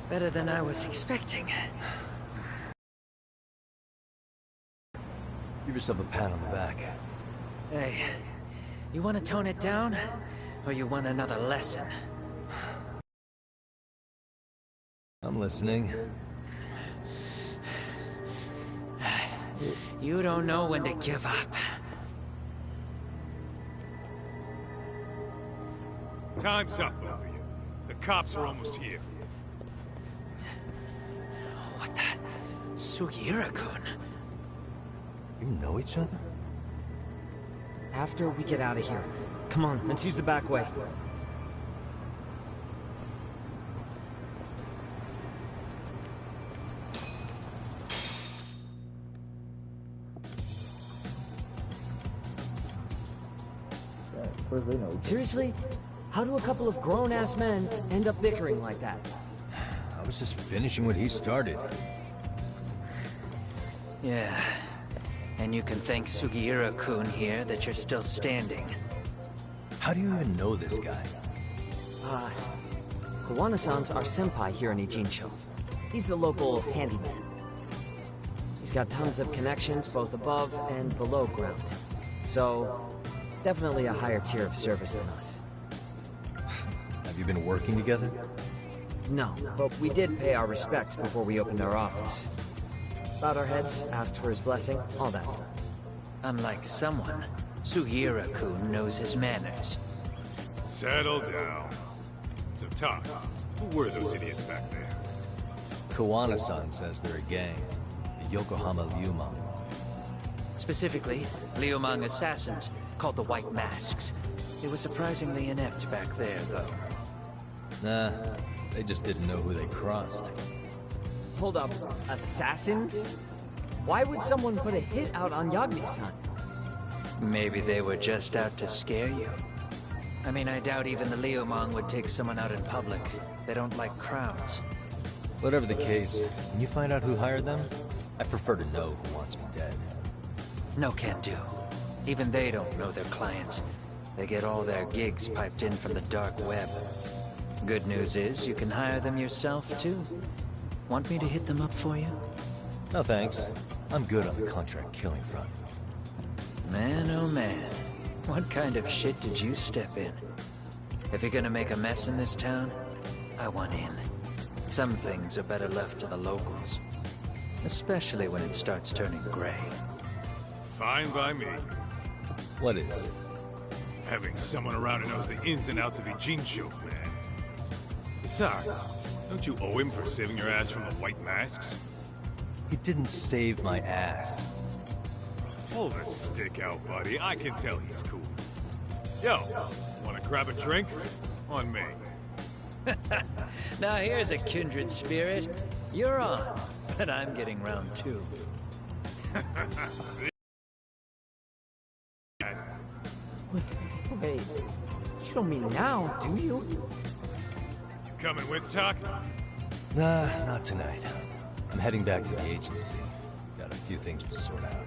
Better than I was expecting. Give yourself a pat on the back. Hey, you want to tone it down? Or you want another lesson? I'm listening. You don't know when to give up. Time's up, both of you. The cops are almost here. What the? Sugiura-kun? You know each other? After we get out of here. Come on, let's use the back way. Seriously? How do a couple of grown-ass men end up bickering like that? I was just finishing what he started. Yeah. And you can thank Sugiura-kun here that you're still standing. How do you even know this guy? Kawana-san's our senpai here in Ijincho. He's the local handyman. He's got tons of connections both above and below ground. So, definitely a higher tier of service than us. Have you been working together? No, but we did pay our respects before we opened our office. Bowed our heads, asked for his blessing, all that. Unlike someone, Sugiura-kun knows his manners. Settle down. So, talk. Who were those idiots back there? Kawana-san says they're a gang. The Yokohama Liumang. Specifically, Liumang assassins, called the White Masks. They were surprisingly inept back there, though. Nah, they just didn't know who they crossed. Hold up, assassins? Why would someone put a hit out on Yagami-san? Maybe they were just out to scare you. I mean, I doubt even the Liumang would take someone out in public. They don't like crowds. Whatever the case, when you find out who hired them, I prefer to know who wants me dead. No can do. Even they don't know their clients. They get all their gigs piped in from the dark web. Good news is, you can hire them yourself, too. Want me to hit them up for you? No thanks. I'm good on the contract killing front. Man, oh man. What kind of shit did you step in? If you're gonna make a mess in this town, I want in. Some things are better left to the locals. Especially when it starts turning gray. Fine by me. What is? Having someone around who knows the ins and outs of Ijincho, man. Besides, don't you owe him for saving your ass from the White Masks? He didn't save my ass. Pull the stick out, buddy. I can tell he's cool. Yo, wanna grab a drink? On me. Now here's a kindred spirit. You're on, but I'm getting round two. Wait, you don't mean now, do you? You coming with, Talk? Nah, not tonight. I'm heading back to the agency. Got a few things to sort out.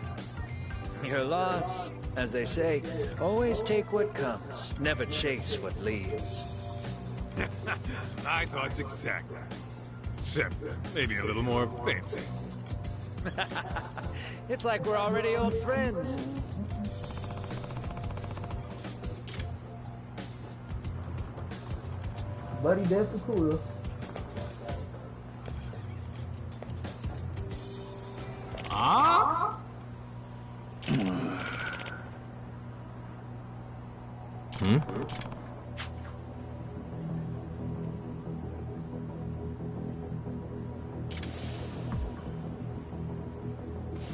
Your loss, as they say, always take what comes, never chase what leaves. My thoughts exactly. Except maybe a little more fancy. It's like we're already old friends. Buddy, that's the cooler. Ah?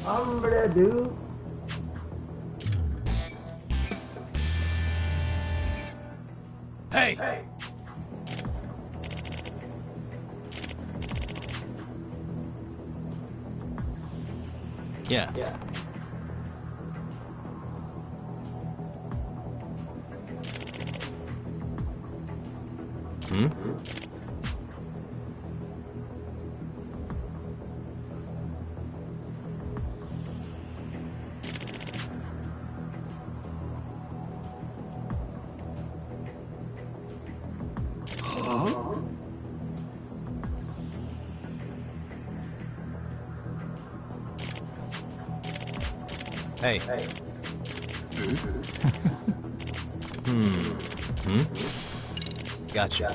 I remember that dude. Hey! Yeah. Hmm? Hey. Gotcha.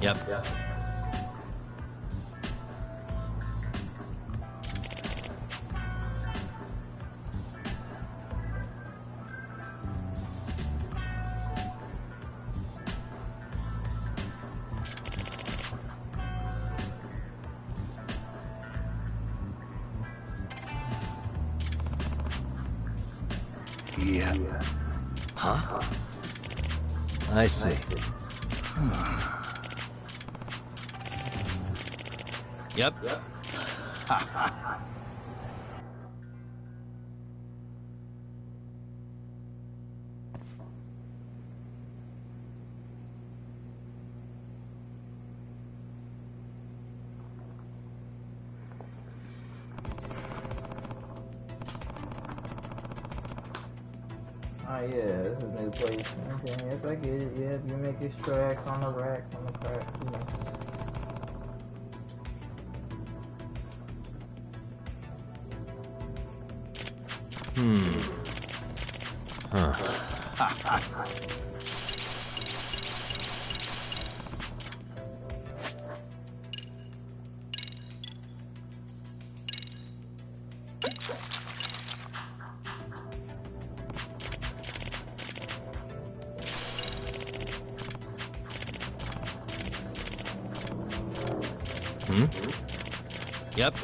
Yep. Yeah. Huh? I see. Yep. Oh yeah, this is a new place. Okay, yes I get it. Yeah, you make extracts on the rack, on the crack, you know. Yep.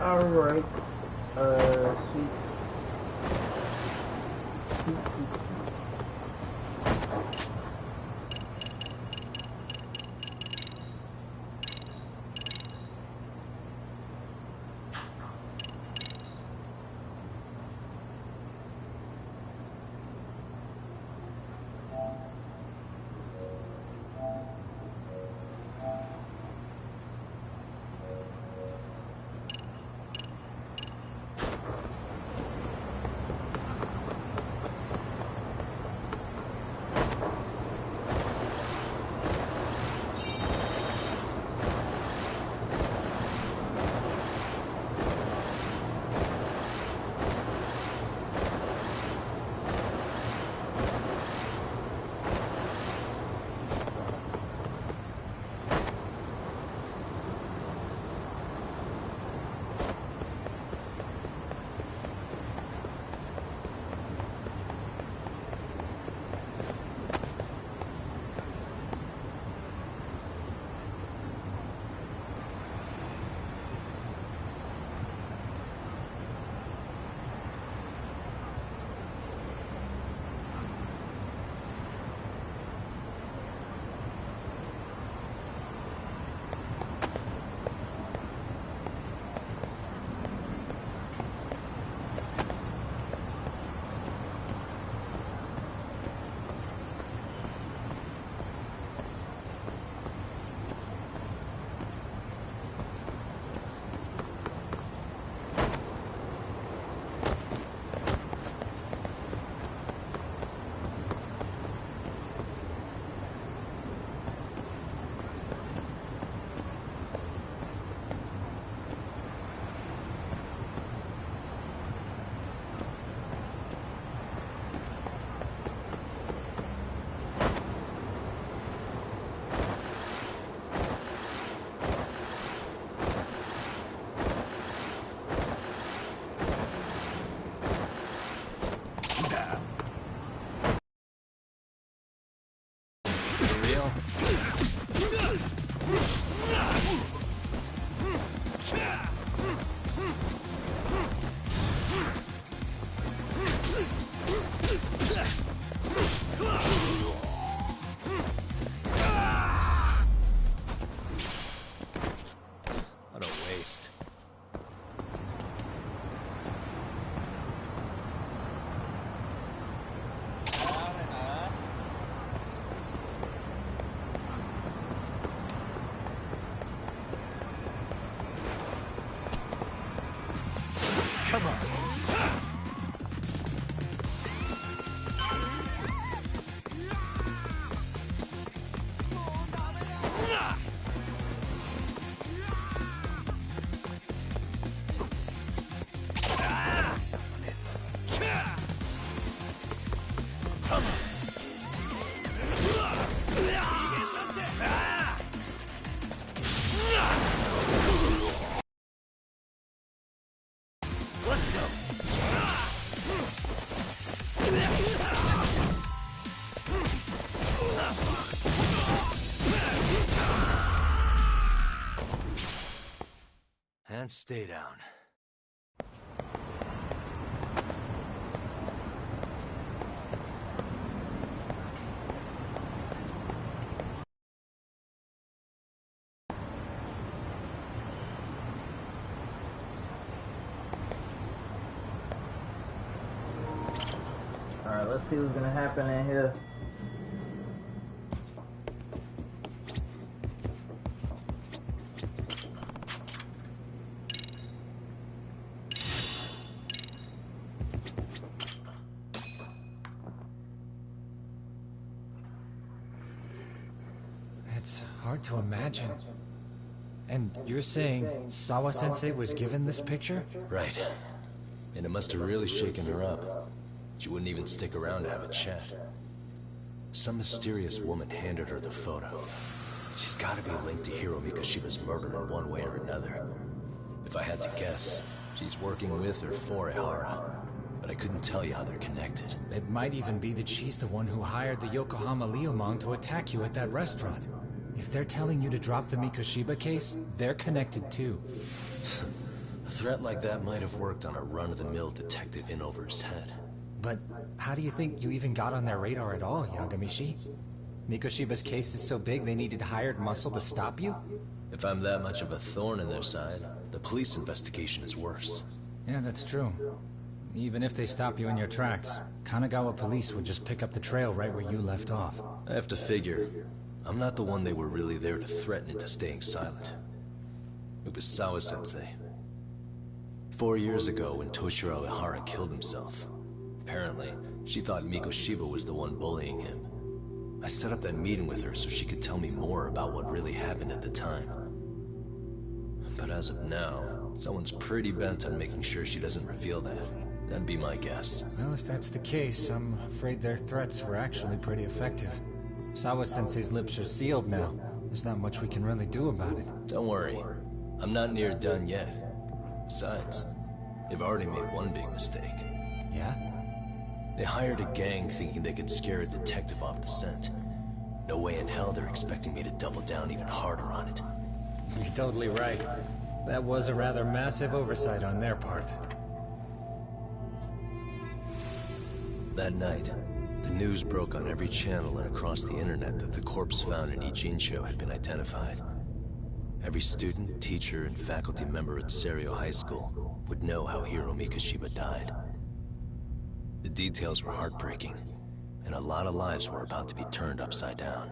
Alright. Sweet. And stay down. Alright, let's see what's gonna happen in here. It's hard to imagine. And you're saying Sawa-sensei was given this picture? Right. And it must have really shaken her up. She wouldn't even stick around to have a chat. Some mysterious woman handed her the photo. She's gotta be linked to Hiro Mikoshiba's murder in one way or another. If I had to guess, she's working with or for Ehara. But I couldn't tell you how they're connected. It might even be that she's the one who hired the Yokohama Liumang to attack you at that restaurant. If they're telling you to drop the Mikoshiba case, they're connected too. A threat like that might have worked on a run-of-the-mill detective in over his head. But how do you think you even got on their radar at all, Yagamishi? Mikoshiba's case is so big they needed hired muscle to stop you? If I'm that much of a thorn in their side, the police investigation is worse. Yeah, that's true. Even if they stop you in your tracks, Kanagawa police would just pick up the trail right where you left off. I have to figure, I'm not the one they were really there to threaten into staying silent. It was Sawa-sensei. 4 years ago, when Toshiro Ihara killed himself, apparently, she thought Mikoshiba was the one bullying him. I set up that meeting with her so she could tell me more about what really happened at the time. But as of now, someone's pretty bent on making sure she doesn't reveal that. That'd be my guess. Well, if that's the case, I'm afraid their threats were actually pretty effective. Sawa-sensei's lips are sealed now. There's not much we can really do about it. Don't worry. I'm not near done yet. Besides, they've already made one big mistake. Yeah? They hired a gang thinking they could scare a detective off the scent. No way in hell they're expecting me to double down even harder on it. You're totally right. That was a rather massive oversight on their part. That night, the news broke on every channel and across the internet that the corpse found in Ijincho had been identified. Every student, teacher, and faculty member at Serio High School would know how Hiro Mikoshiba died. The details were heartbreaking, and a lot of lives were about to be turned upside down.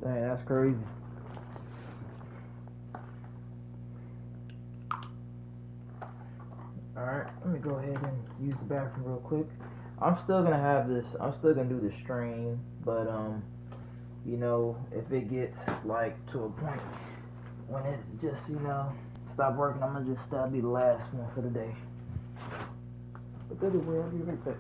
Dang, that's crazy. Alright, let me go ahead and use the bathroom real quick. I'm still gonna have this, I'm still gonna do the stream, but you know, if it gets like to a point when it's just, you know, stop working, I'm gonna just that'll be the last one for the day. But anyway, I'll be right back.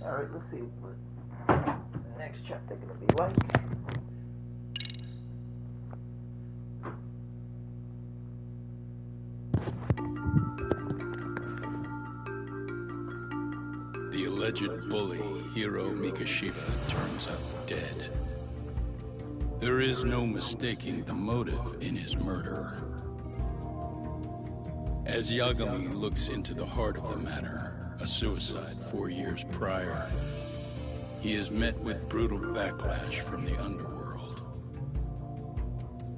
Alright, let's see what the next chapter gonna be like. The alleged bully, Hiro Mikoshiba, turns up dead. There is no mistaking the motive in his murder. As Yagami looks into the heart of the matter, a suicide 4 years prior, he is met with brutal backlash from the underworld.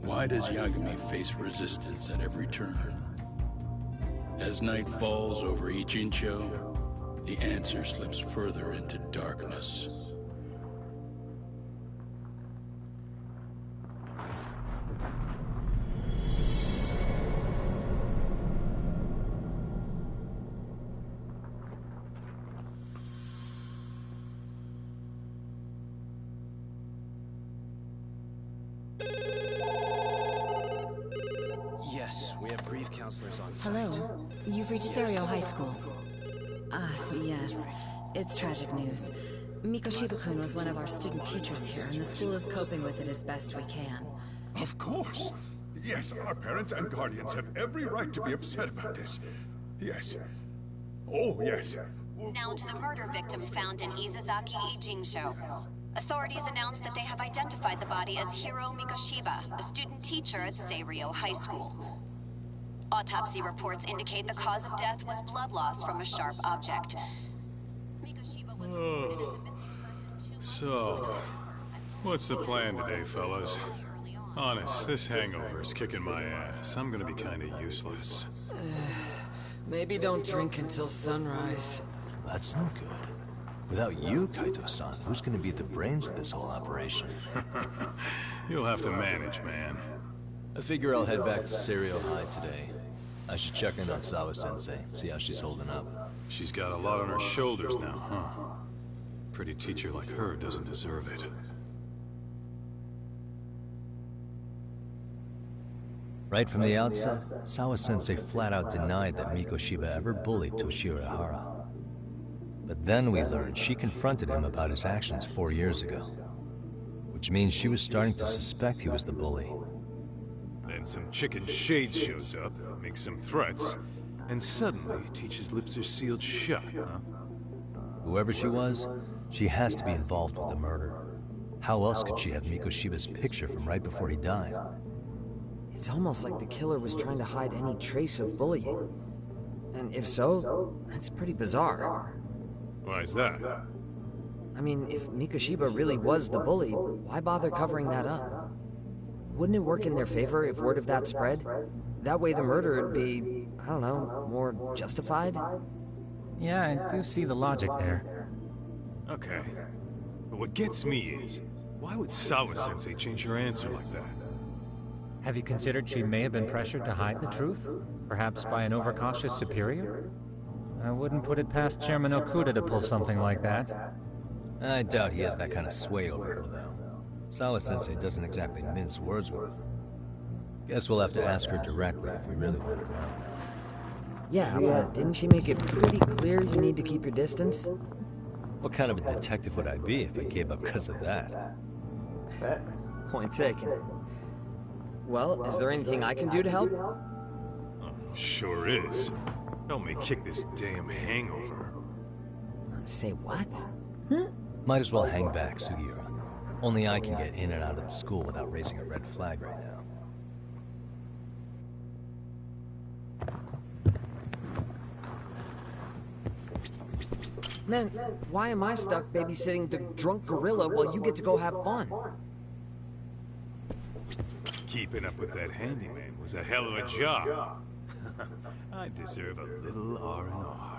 Why does Yagami face resistance at every turn? As night falls over Ijincho, the answer slips further into darkness. Yes, we have grief counselors on site. Hello, you've reached Serio High School. Yes. It's tragic news. Mikoshiba-kun was one of our student teachers here, and the school is coping with it as best we can. Of course. Yes, our parents and guardians have every right to be upset about this. Yes. Oh, yes. Now to the murder victim found in Izazaki Ijincho. Authorities announced that they have identified the body as Hiro Mikoshiba, a student teacher at Serio High School. Autopsy reports indicate the cause of death was blood loss from a sharp object. Mikoshiba was reported as a missing person 2 months So, ago. what's the plan today, fellas? Honest, this hangover's kicking my ass. I'm gonna be kinda useless. Maybe don't drink until sunrise. That's no good. Without you, Kaito-san, who's gonna be the brains of this whole operation? You'll have to manage, man. I figure I'll head back to Serio High today. I should check in on Sawa-sensei, see how she's holding up. She's got a lot on her shoulders now, huh? Pretty teacher like her doesn't deserve it. Right from the outset, Sawa-sensei flat out denied that Mikoshiba ever bullied Toshiro Hara. But then we learned she confronted him about his actions 4 years ago. Which means she was starting to suspect he was the bully. Then some chicken shade shows up, makes some threats, and suddenly teacher's lips are sealed shut, huh? Whoever she was, she has to be involved with the murder. How else could she have Mikoshiba's picture from right before he died? It's almost like the killer was trying to hide any trace of bullying. And if so, that's pretty bizarre. Why's that? I mean, if Mikoshiba really was the bully, why bother covering that up? Wouldn't it work in their favor if word of that spread? That way the murder would be, I don't know, more justified? Yeah, I do see the logic there. Okay. But what gets me is, why would Sawa-sensei change her answer like that? Have you considered she may have been pressured to hide the truth? Perhaps by an overcautious superior? I wouldn't put it past Chairman Okuda to pull something like that. I doubt he has that kind of sway over her, though. Sawa-sensei doesn't exactly mince words with her. Guess we'll have to ask her directly if we really want to know. Yeah, but didn't she make it pretty clear you need to keep your distance? What kind of a detective would I be if I gave up because of that? Facts. Point taken. Well, is there anything I can do to help? Sure is. Help me kick this damn hangover. Say what? Might as well hang back, Sugiura. Only I can get in and out of the school without raising a red flag right now. Man, why am I stuck babysitting the drunk gorilla while you get to go have fun? Keeping up with that handyman was a hell of a job. I deserve a little R&R.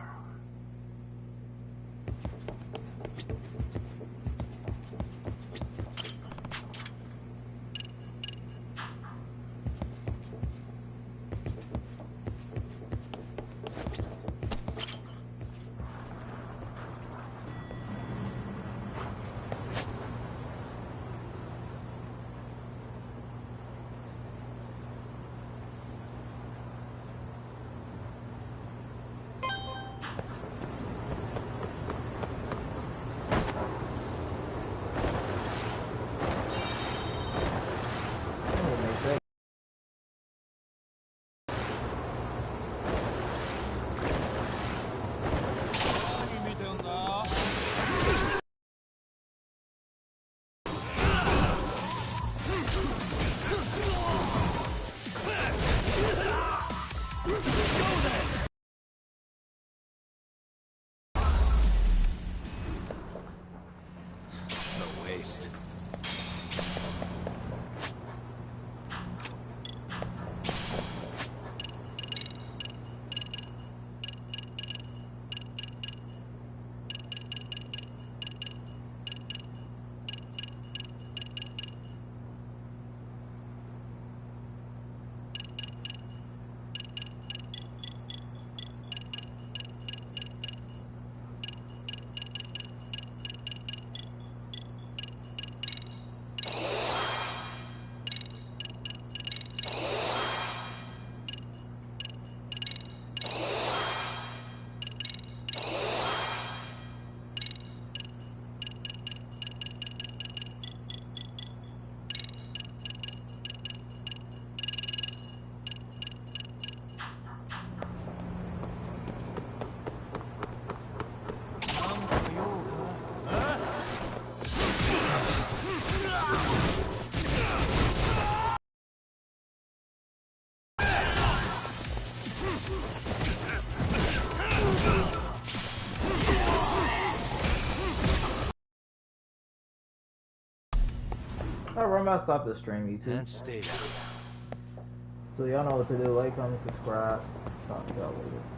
about to stop the stream, YouTube. And stay down. So y'all know what to do. Like, comment, subscribe. Talk to y'all later.